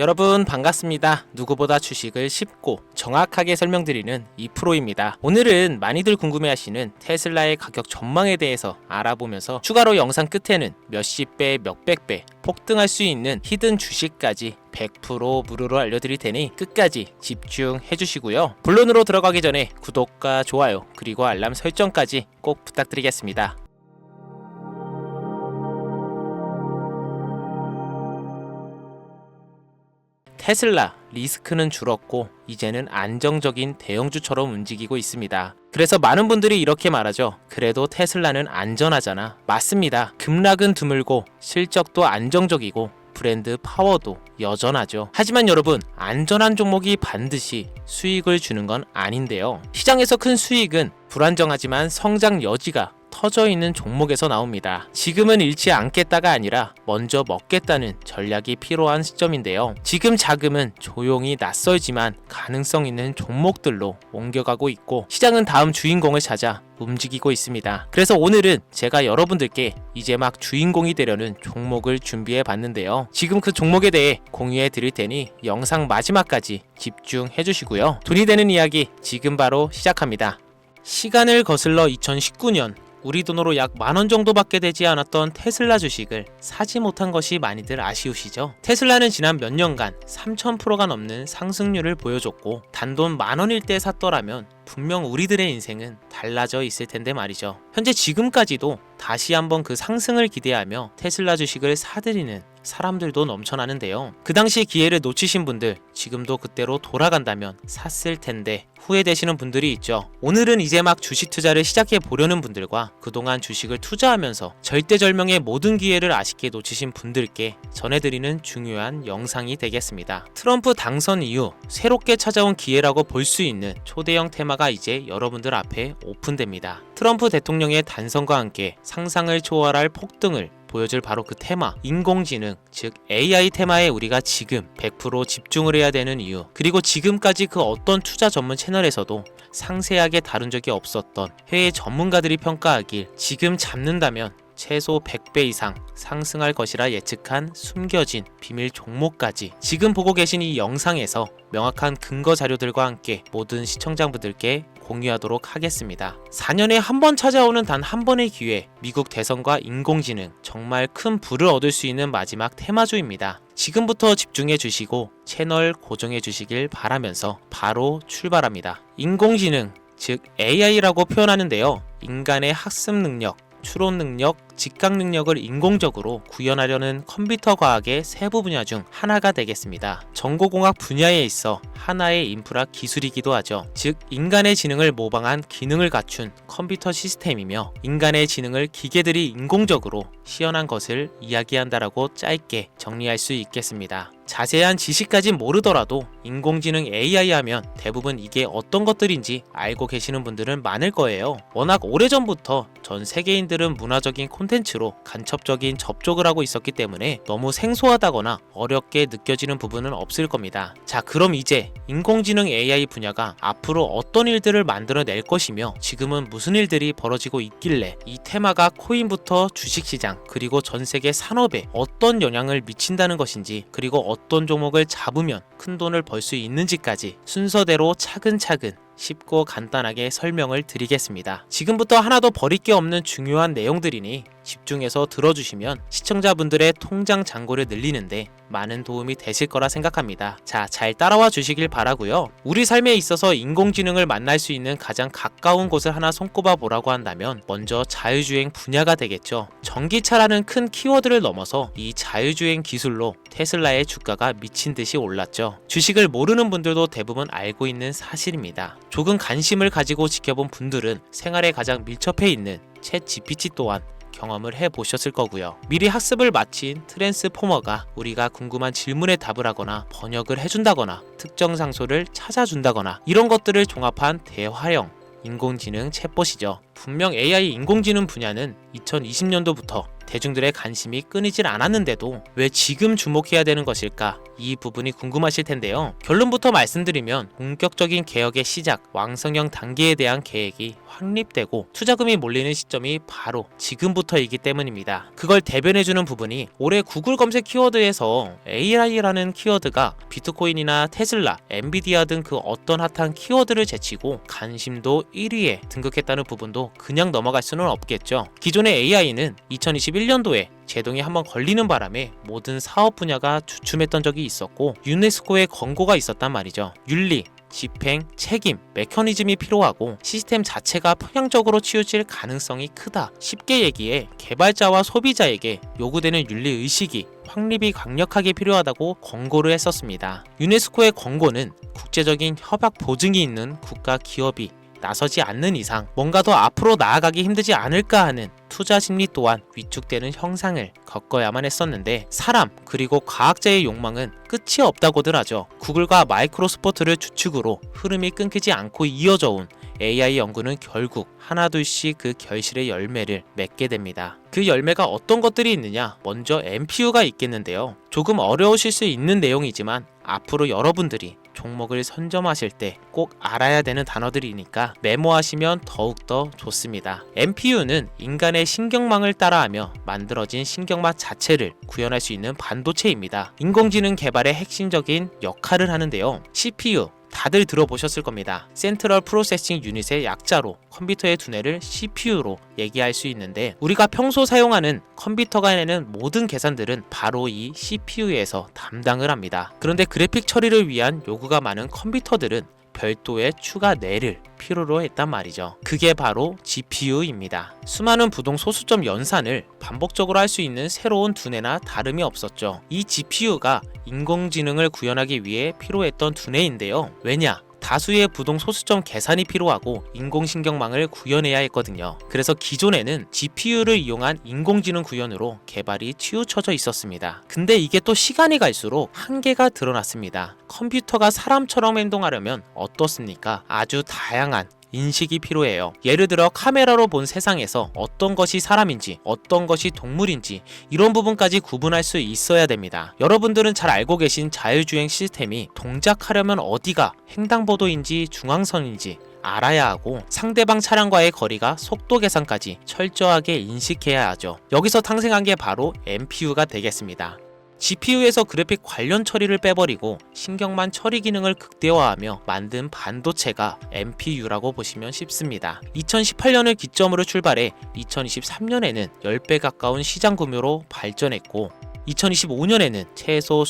여러분 반갑습니다. 누구보다 주식을 쉽고 정확하게 설명드리는 이프로입니다. 오늘은 많이들 궁금해하시는 테슬라의 가격 전망에 대해서 알아보면서 추가로 영상 끝에는 몇십 배, 몇백 배 폭등할 수 있는 히든 주식까지 100% 무료로 알려드릴 테니 끝까지 집중해 주시고요. 본론으로 들어가기 전에 구독과 좋아요 그리고 알람 설정까지 꼭 부탁드리겠습니다. 테슬라 리스크는 줄었고 이제는 안정적인 대형주처럼 움직이고 있습니다. 그래서 많은 분들이 이렇게 말하죠. 그래도 테슬라는 안전하잖아. 맞습니다. 급락은 드물고 실적도 안정적이고 브랜드 파워도 여전하죠. 하지만 여러분, 안전한 종목이 반드시 수익을 주는 건 아닌데요. 시장에서 큰 수익은 불안정하지만 성장 여지가 터져 있는 종목에서 나옵니다. 지금은 잃지 않겠다가 아니라 먼저 먹겠다는 전략이 필요한 시점인데요. 지금 자금은 조용히 낯설지만 가능성 있는 종목들로 옮겨가고 있고 시장은 다음 주인공을 찾아 움직이고 있습니다. 그래서 오늘은 제가 여러분들께 이제 막 주인공이 되려는 종목을 준비해 봤는데요. 지금 그 종목에 대해 공유해 드릴 테니 영상 마지막까지 집중해 주시고요. 돈이 되는 이야기 지금 바로 시작합니다. 시간을 거슬러 2019년 우리 돈으로 약 10,000원 정도밖에 되지 않았던 테슬라 주식을 사지 못한 것이 많이들 아쉬우시죠? 테슬라는 지난 몇 년간 3000%가 넘는 상승률을 보여줬고 단돈 10,000원일 때 샀더라면 분명 우리들의 인생은 달라져 있을 텐데 말이죠. 현재 지금까지도 다시 한번 그 상승을 기대하며 테슬라 주식을 사들이는 사람들도 넘쳐나는데요. 그 당시 기회를 놓치신 분들 지금도 그때로 돌아간다면 샀을 텐데 후회되시는 분들이 있죠. 오늘은 이제 막 주식 투자를 시작해 보려는 분들과 그동안 주식을 투자하면서 절대절명의 모든 기회를 아쉽게 놓치신 분들께 전해드리는 중요한 영상이 되겠습니다. 트럼프 당선 이후 새롭게 찾아온 기회라고 볼 수 있는 초대형 테마가 이제 여러분들 앞에 오픈됩니다. 트럼프 대통령의 단선과 함께 상상을 초월할 폭등을 보여줄 바로 그 테마, 인공지능, 즉 AI 테마에 우리가 지금 100% 집중을 해야 되는 이유, 그리고 지금까지 그 어떤 투자 전문 채널에서도 상세하게 다룬 적이 없었던 해외 전문가들이 평가하길 지금 잡는다면 최소 100배 이상 상승할 것이라 예측한 숨겨진 비밀 종목까지 지금 보고 계신 이 영상에서 명확한 근거 자료들과 함께 모든 시청자분들께 공유하도록 하겠습니다. 4년에 한 번 찾아오는 단 한 번의 기회, 미국 대선과 인공지능, 정말 큰 부를 얻을 수 있는 마지막 테마주입니다. 지금부터 집중해 주시고 채널 고정해 주시길 바라면서 바로 출발합니다. 인공지능, 즉 AI라고 표현하는데요. 인간의 학습 능력, 추론 능력, 직각 능력을 인공적으로 구현하려는 컴퓨터 과학의 세부 분야 중 하나가 되겠습니다. 정보공학 분야에 있어 하나의 인프라 기술이기도 하죠. 즉 인간의 지능을 모방한 기능을 갖춘 컴퓨터 시스템이며 인간의 지능을 기계들이 인공적으로 시연한 것을 이야기한다라고 짧게 정리할 수 있겠습니다. 자세한 지식까지 모르더라도 인공지능 AI 하면 대부분 이게 어떤 것들인지 알고 계시는 분들은 많을 거예요. 워낙 오래전부터 전 세계인들은 문화적인 콘텐츠로 간접적인 접촉을 하고 있었기 때문에 너무 생소하다거나 어렵게 느껴지는 부분은 없을 겁니다. 자, 그럼 이제 인공지능 AI 분야가 앞으로 어떤 일들을 만들어낼 것이며 지금은 무슨 일들이 벌어지고 있길래 이 테마가 코인부터 주식시장 그리고 전 세계 산업에 어떤 영향을 미친다는 것인지, 그리고 어떤 종목을 잡으면 큰 돈을 벌 수 있는지까지 순서대로 차근차근 쉽고 간단하게 설명을 드리겠습니다. 지금부터 하나도 버릴 게 없는 중요한 내용들이니 집중해서 들어주시면 시청자분들의 통장 잔고를 늘리는데 많은 도움이 되실 거라 생각합니다. 자, 잘 따라와 주시길 바라고요. 우리 삶에 있어서 인공지능을 만날 수 있는 가장 가까운 곳을 하나 손꼽아 보라고 한다면 먼저 자율주행 분야가 되겠죠. 전기차라는 큰 키워드를 넘어서 이 자율주행 기술로 테슬라의 주가가 미친 듯이 올랐죠. 주식을 모르는 분들도 대부분 알고 있는 사실입니다. 조금 관심을 가지고 지켜본 분들은 생활에 가장 밀접해 있는 챗 GPT 또한 경험을 해보셨을 거고요. 미리 학습을 마친 트랜스포머가 우리가 궁금한 질문에 답을 하거나 번역을 해준다거나 특정 장소를 찾아준다거나 이런 것들을 종합한 대화형 인공지능 챗봇이죠. 분명 AI 인공지능 분야는 2020년도부터 대중들의 관심이 끊이질 않았는데도 왜 지금 주목해야 되는 것일까? 이 부분이 궁금하실 텐데요. 결론부터 말씀드리면 본격적인 개혁의 시작, 왕성형 단계에 대한 계획이 확립되고 투자금이 몰리는 시점이 바로 지금부터이기 때문입니다. 그걸 대변해주는 부분이 올해 구글 검색 키워드에서 AI라는 키워드가 비트코인이나 테슬라, 엔비디아 등 그 어떤 핫한 키워드를 제치고 관심도 1위에 등극했다는 부분도 그냥 넘어갈 수는 없겠죠. 기존의 AI는 2021년도에 제동이 한번 걸리는 바람에 모든 사업 분야가 주춤했던 적이 있었고 유네스코의 권고가 있었단 말이죠. 윤리, 집행, 책임, 메커니즘이 필요하고 시스템 자체가 평양적으로 치우칠 가능성이 크다. 쉽게 얘기해 개발자와 소비자에게 요구되는 윤리의식이 확립이 강력하게 필요하다고 권고를 했었습니다. 유네스코의 권고는 국제적인 협약 보증이 있는 국가 기업이 나서지 않는 이상 뭔가 더 앞으로 나아가기 힘들지 않을까 하는 투자 심리 또한 위축되는 형상을 겪어야만 했었는데 사람 그리고 과학자의 욕망은 끝이 없다고들 하죠. 구글과 마이크로소프트를 주축으로 흐름이 끊기지 않고 이어져 온 AI 연구는 결국 하나둘씩 그 결실의 열매를 맺게 됩니다. 그 열매가 어떤 것들이 있느냐? 먼저 NPU가 있겠는데요. 조금 어려우실 수 있는 내용이지만 앞으로 여러분들이 종목을 선점하실 때 꼭 알아야 되는 단어들이니까 메모하시면 더욱더 좋습니다. NPU는 인간의 신경망을 따라하며 만들어진 신경막 자체를 구현할 수 있는 반도체입니다. 인공지능 개발의 핵심적인 역할을 하는데요. CPU 다들 들어보셨을 겁니다. 센트럴 프로세싱 유닛의 약자로 컴퓨터의 두뇌를 CPU로 얘기할 수 있는데 우리가 평소 사용하는 컴퓨터가 해내는 모든 계산들은 바로 이 CPU에서 담당을 합니다. 그런데 그래픽 처리를 위한 요구가 많은 컴퓨터들은 별도의 추가 뇌를 필요로 했단 말이죠. 그게 바로 GPU입니다. 수많은 부동 소수점 연산을 반복적으로 할 수 있는 새로운 두뇌나 다름이 없었죠. 이 GPU가 인공지능을 구현하기 위해 필요했던 두뇌인데요. 왜냐? 다수의 부동 소수점 계산이 필요하고 인공신경망을 구현해야 했거든요. 그래서 기존에는 GPU를 이용한 인공지능 구현으로 개발이 치우쳐져 있었습니다. 근데 이게 또 시간이 갈수록 한계가 드러났습니다. 컴퓨터가 사람처럼 행동하려면 어떻습니까? 아주 다양한 인식이 필요해요. 예를 들어 카메라로 본 세상에서 어떤 것이 사람인지 어떤 것이 동물인지 이런 부분까지 구분할 수 있어야 됩니다. 여러분들은 잘 알고 계신 자율주행 시스템이 동작하려면 어디가 횡단보도인지 중앙선인지 알아야 하고 상대방 차량과의 거리가 속도 계산까지 철저하게 인식해야 하죠. 여기서 탄생한 게 바로 NPU가 되겠습니다. GPU에서 그래픽 관련 처리를 빼버리고 신경만 처리 기능을 극대화하며 만든 반도체가 NPU라고 보시면 쉽습니다. 2018년을 기점으로 출발해 2023년에는 10배 가까운 시장 규모로 발전했고 2025년에는 최소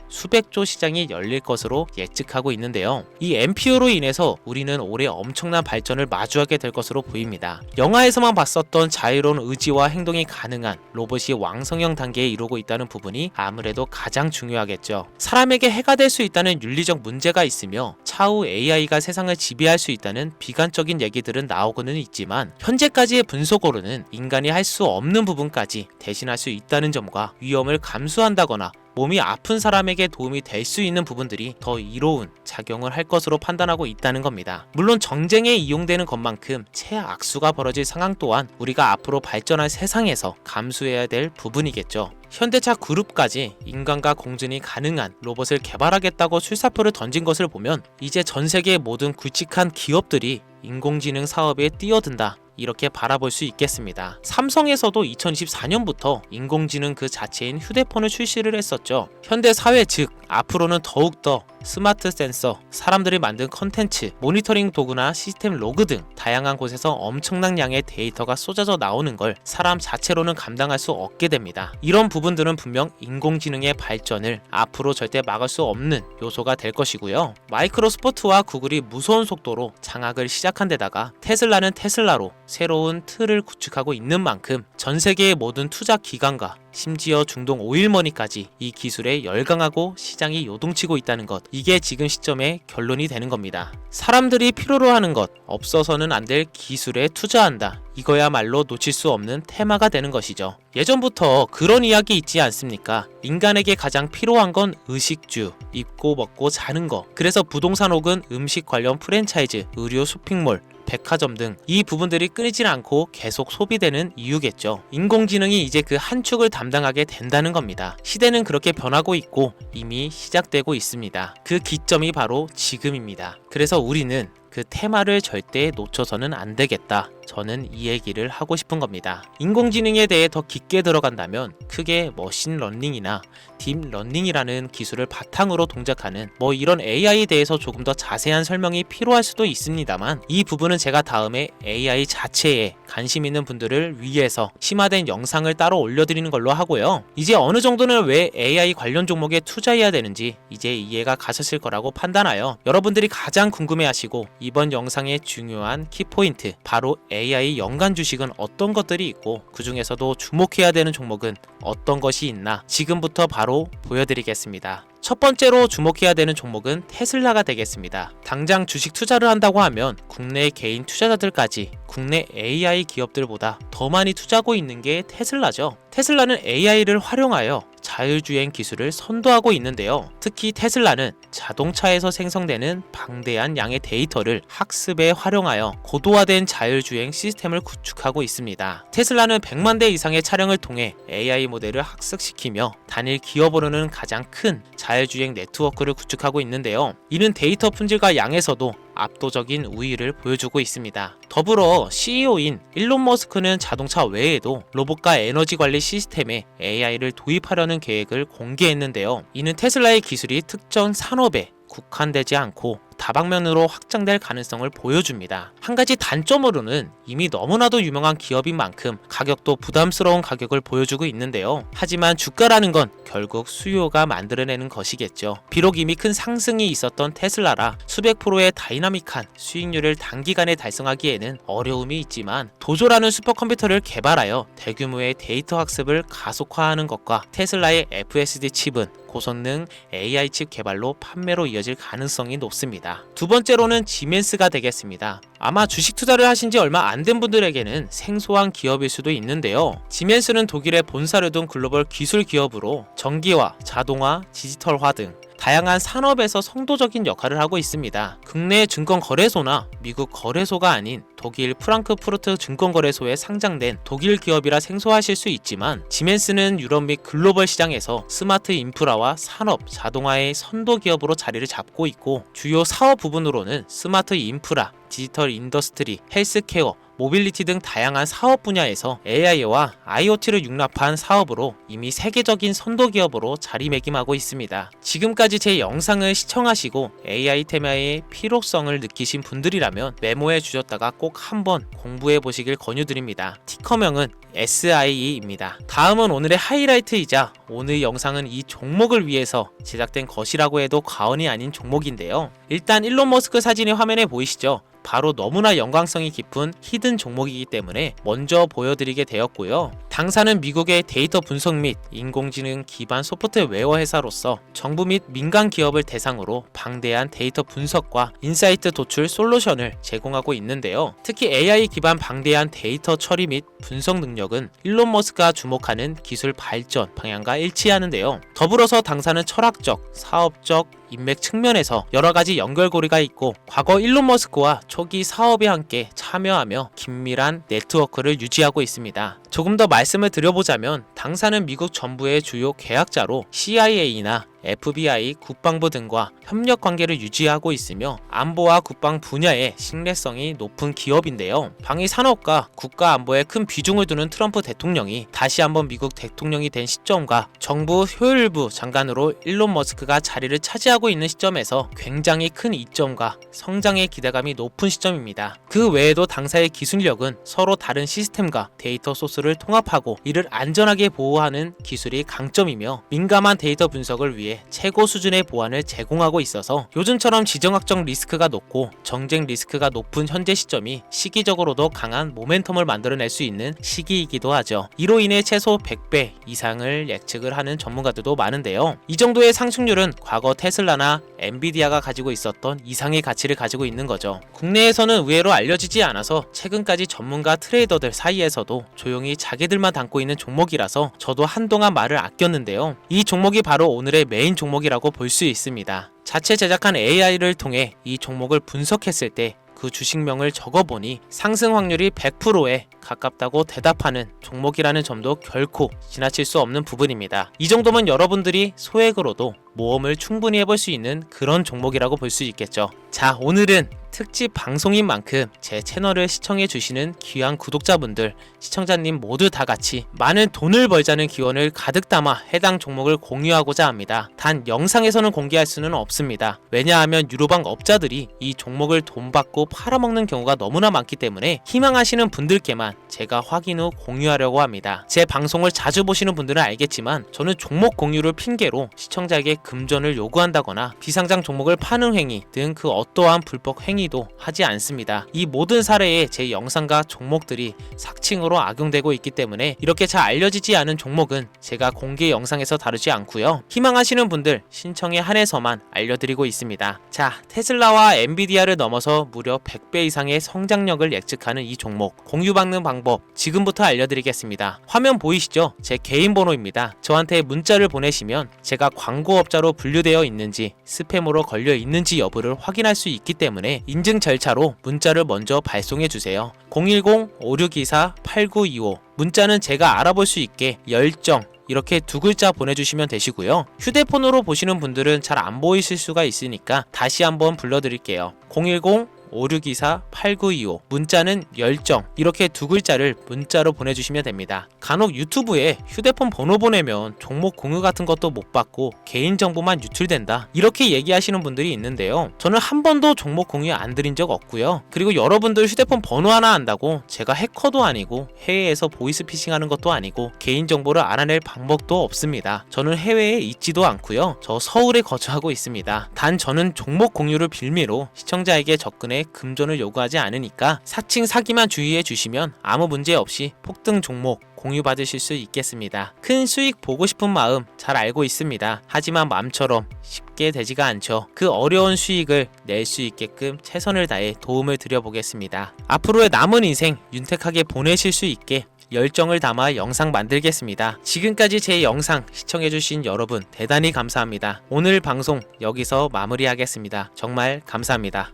수백조 시장이 열릴 것으로 예측하고 있는데요. 이 NPU로 인해서 우리는 올해 엄청난 발전을 마주하게 될 것으로 보입니다. 영화에서만 봤었던 자유로운 의지와 행동이 가능한 로봇이 왕성형 단계에 이르고 있다는 부분이 아무래도 가장 중요하겠죠. 사람에게 해가 될 수 있다는 윤리적 문제가 있으며 차후 AI가 세상을 지배할 수 있다는 비관적인 얘기들은 나오고는 있지만 현재까지의 분석으로는 인간이 할 수 없는 부분까지 대신할 수 있다는 점과 위험을 감수한다거나 몸이 아픈 사람에게 도움이 될 수 있는 부분들이 더 이로운 작용을 할 것으로 판단하고 있다는 겁니다. 물론 정쟁에 이용되는 것만큼 최악수가 벌어질 상황 또한 우리가 앞으로 발전할 세상에서 감수해야 될 부분이겠죠. 현대차 그룹까지 인간과 공존이 가능한 로봇을 개발하겠다고 출사표를 던진 것을 보면 이제 전 세계의 모든 굵직한 기업들이 인공지능 사업에 뛰어든다. 이렇게 바라볼 수 있겠습니다. 삼성에서도 2024년부터 인공지능 그 자체인 휴대폰을 출시를 했었죠. 현대 사회 즉 앞으로는 더욱더 스마트 센서, 사람들이 만든 컨텐츠, 모니터링 도구나 시스템 로그 등 다양한 곳에서 엄청난 양의 데이터가 쏟아져 나오는 걸 사람 자체로는 감당할 수 없게 됩니다. 이런 부분들은 분명 인공지능의 발전을 앞으로 절대 막을 수 없는 요소가 될 것이고요. 마이크로소프트와 구글이 무서운 속도로 장악을 시작한 데다가 테슬라는 테슬라로 새로운 틀을 구축하고 있는 만큼 전 세계의 모든 투자 기관과 심지어 중동 오일머니까지 이 기술에 열광하고 시장이 요동치고 있다는 것, 이게 지금 시점의 결론이 되는 겁니다. 사람들이 필요로 하는 것, 없어서는 안 될 기술에 투자한다. 이거야말로 놓칠 수 없는 테마가 되는 것이죠. 예전부터 그런 이야기 있지 않습니까? 인간에게 가장 필요한 건 의식주, 입고 먹고 자는 거. 그래서 부동산 혹은 음식 관련 프랜차이즈, 의료 쇼핑몰, 백화점 등 이 부분들이 끊이질 않고 계속 소비되는 이유겠죠. 인공지능이 이제 그 한 축을 담당하게 된다는 겁니다. 시대는 그렇게 변하고 있고 이미 시작되고 있습니다. 그 기점이 바로 지금입니다. 그래서 우리는 그 테마를 절대 놓쳐서는 안 되겠다. 저는 이 얘기를 하고 싶은 겁니다. 인공지능에 대해 더 깊게 들어간다면 크게 머신러닝이나 딥러닝이라는 기술을 바탕으로 동작하는 이런 AI에 대해서 조금 더 자세한 설명이 필요할 수도 있습니다만 이 부분은 제가 다음에 AI 자체에 관심 있는 분들을 위해서 심화된 영상을 따로 올려드리는 걸로 하고요. 이제 어느 정도는 왜 AI 관련 종목에 투자해야 되는지 이제 이해가 가셨을 거라고 판단하여 여러분들이 가장 궁금해하시고 이번 영상의 중요한 키포인트 바로 AI 연간 주식은 어떤 것들이 있고 그 중에서도 주목해야 되는 종목은 어떤 것이 있나 지금부터 바로 보여드리겠습니다. 첫 번째로 주목해야 되는 종목은 테슬라가 되겠습니다. 당장 주식 투자를 한다고 하면 국내 개인 투자자들까지 국내 AI 기업들보다 더 많이 투자하고 있는 게 테슬라죠. 테슬라는 AI를 활용하여 자율주행 기술을 선도하고 있는데요. 특히 테슬라는 자동차에서 생성되는 방대한 양의 데이터를 학습에 활용하여 고도화된 자율주행 시스템을 구축하고 있습니다. 테슬라는 100만 대 이상의 차량을 통해 AI 모델을 학습시키며 단일 기업으로는 가장 큰 자율주행 네트워크를 구축하고 있는데요. 이는 데이터 품질과 양에서도 압도적인 우위를 보여주고 있습니다. 더불어 CEO인 일론 머스크는 자동차 외에도 로봇과 에너지 관리 시스템에 AI를 도입하려는 계획을 공개했는데요. 이는 테슬라의 기술이 특정 산업에 국한되지 않고 다방면으로 확장될 가능성을 보여줍니다. 한 가지 단점으로는 이미 너무나도 유명한 기업인 만큼 가격도 부담스러운 가격을 보여주고 있는데요. 하지만 주가라는 건 결국 수요가 만들어내는 것이겠죠. 비록 이미 큰 상승이 있었던 테슬라라 수백 프로의 다이나믹한 수익률을 단기간에 달성하기에는 어려움이 있지만 도조라는 슈퍼컴퓨터를 개발하여 대규모의 데이터 학습을 가속화하는 것과 테슬라의 FSD 칩은 고성능 AI 칩 개발로 판매로 이어질 가능성이 높습니다. 두 번째로는 지멘스가 되겠습니다. 아마 주식 투자를 하신 지 얼마 안 된 분들에게는 생소한 기업일 수도 있는데요. 지멘스는 독일의 본사를 둔 글로벌 기술 기업으로 전기화, 자동화, 디지털화 등 다양한 산업에서 선도적인 역할을 하고 있습니다. 국내 증권거래소나 미국 거래소가 아닌 독일 프랑크푸르트 증권거래소에 상장된 독일 기업이라 생소하실 수 있지만 지멘스는 유럽 및 글로벌 시장에서 스마트 인프라와 산업, 자동화의 선도 기업으로 자리를 잡고 있고 주요 사업 부분으로는 스마트 인프라, 디지털 인더스트리, 헬스케어, 모빌리티 등 다양한 사업 분야에서 AI와 IoT를 융합한 사업으로 이미 세계적인 선도 기업으로 자리매김하고 있습니다. 지금까지 제 영상을 시청하시고 AI 테마의 필요성을 느끼신 분들이라면 메모해 주셨다가 꼭 한번 공부해 보시길 권유드립니다. 티커명은 SIE입니다. 다음은 오늘의 하이라이트이자 오늘 영상은 이 종목을 위해서 제작된 것이라고 해도 과언이 아닌 종목인데요. 일단 일론 머스크 사진이 화면에 보이시죠? 바로 너무나 연관성이 깊은 히든 종목이기 때문에 먼저 보여드리게 되었고요. 당사는 미국의 데이터 분석 및 인공지능 기반 소프트웨어 회사로서 정부 및 민간 기업을 대상으로 방대한 데이터 분석과 인사이트 도출 솔루션을 제공하고 있는데요. 특히 AI 기반 방대한 데이터 처리 및 분석 능력은 일론 머스크가 주목하는 기술 발전 방향과 일치하는데요. 더불어서 당사는 철학적, 사업적, 인맥 측면에서 여러가지 연결고리가 있고 과거 일론 머스크와 초기 사업에 함께 참여하며 긴밀한 네트워크를 유지하고 있습니다. 조금 더 말씀을 드려보자면 당사는 미국 정부의 주요 계약자로 CIA나 FBI, 국방부 등과 협력 관계를 유지하고 있으며 안보와 국방 분야의 신뢰성이 높은 기업인데요. 방위 산업과 국가 안보에 큰 비중을 두는 트럼프 대통령이 다시 한번 미국 대통령이 된 시점과 정부 효율부 장관으로 일론 머스크가 자리를 차지하고 있는 시점에서 굉장히 큰 이점과 성장의 기대감이 높은 시점입니다. 그 외에도 당사의 기술력은 서로 다른 시스템과 데이터 소스를 통합하고 이를 안전하게 보호하는 기술이 강점이며 민감한 데이터 분석을 위해 최고 수준의 보안을 제공하고 있어서 요즘처럼 지정학적 리스크가 높고 정쟁 리스크가 높은 현재 시점이 시기적으로도 강한 모멘텀을 만들어낼 수 있는 시기이기도 하죠. 이로 인해 최소 100배 이상을 예측을 하는 전문가들도 많은데요. 이 정도의 상승률은 과거 테슬라나 엔비디아가 가지고 있었던 이상의 가치를 가지고 있는 거죠. 국내에서는 의외로 알려지지 않아서 최근까지 전문가 트레이더들 사이에서도 조용히 자기들만 담고 있는 종목이라서 저도 한동안 말을 아꼈는데요. 이 종목이 바로 오늘의 메인 종목이라고 볼 수 있습니다. 자체 제작한 AI를 통해 이 종목을 분석했을 때 그 주식명을 적어보니 상승 확률이 100%에 가깝다고 대답하는 종목이라는 점도 결코 지나칠 수 없는 부분입니다. 이 정도면 여러분들이 소액으로도 모험을 충분히 해볼 수 있는 그런 종목이라고 볼 수 있겠죠. 자, 오늘은 특집 방송인 만큼 제 채널을 시청해 주시는 귀한 구독자분들, 시청자님 모두 다 같이 많은 돈을 벌자는 기원을 가득 담아 해당 종목을 공유하고자 합니다. 단 영상에서는 공개할 수는 없습니다. 왜냐하면 유로방 업자들이 이 종목을 돈 받고 팔아먹는 경우가 너무나 많기 때문에 희망하시는 분들께만 제가 확인 후 공유하려고 합니다. 제 방송을 자주 보시는 분들은 알겠지만 저는 종목 공유를 핑계로 시청자에게 금전을 요구한다거나 비상장 종목을 파는 행위 등 그 어떠한 불법 행위도 하지 않습니다. 이 모든 사례에 제 영상과 종목들이 삭칭으로 악용되고 있기 때문에 이렇게 잘 알려지지 않은 종목은 제가 공개 영상에서 다루지 않고요. 희망하시는 분들 신청에 한해서만 알려드리고 있습니다. 자, 테슬라와 엔비디아를 넘어서 무려 100배 이상의 성장력을 예측하는 이 종목 공유받는 방법 지금부터 알려드리겠습니다. 화면 보이시죠? 제 개인 번호입니다. 저한테 문자를 보내시면 제가 광고업자로 분류되어 있는지 스팸으로 걸려 있는지 여부를 확인할 수 있기 때문에 인증 절차로 문자를 먼저 발송해 주세요. 010-5624-8925 문자는 제가 알아볼 수 있게 열정 이렇게 두 글자 보내주시면 되시고요. 휴대폰으로 보시는 분들은 잘 안 보이실 수가 있으니까 다시 한번 불러드릴게요. 010-5624-8925 문자는 열정 이렇게 두 글자를 문자로 보내주시면 됩니다. 간혹 유튜브에 휴대폰 번호 보내면 종목 공유 같은 것도 못 받고 개인정보만 유출된다 이렇게 얘기하시는 분들이 있는데요. 저는 한 번도 종목 공유 안 드린 적 없고요. 그리고 여러분들 휴대폰 번호 하나 안다고 제가 해커도 아니고 해외에서 보이스피싱 하는 것도 아니고 개인정보를 알아낼 방법도 없습니다. 저는 해외에 있지도 않고요. 저 서울에 거주하고 있습니다. 단 저는 종목 공유를 빌미로 시청자에게 접근해 금전을 요구하지 않으니까 사칭 사기만 주의해 주시면 아무 문제 없이 폭등 종목 공유받으실 수 있겠습니다. 큰 수익 보고 싶은 마음 잘 알고 있습니다. 하지만 마음처럼 쉽게 되지가 않죠. 그 어려운 수익을 낼 수 있게끔 최선을 다해 도움을 드려보겠습니다. 앞으로의 남은 인생 윤택하게 보내실 수 있게 열정을 담아 영상 만들겠습니다. 지금까지 제 영상 시청해주신 여러분 대단히 감사합니다. 오늘 방송 여기서 마무리하겠습니다. 정말 감사합니다.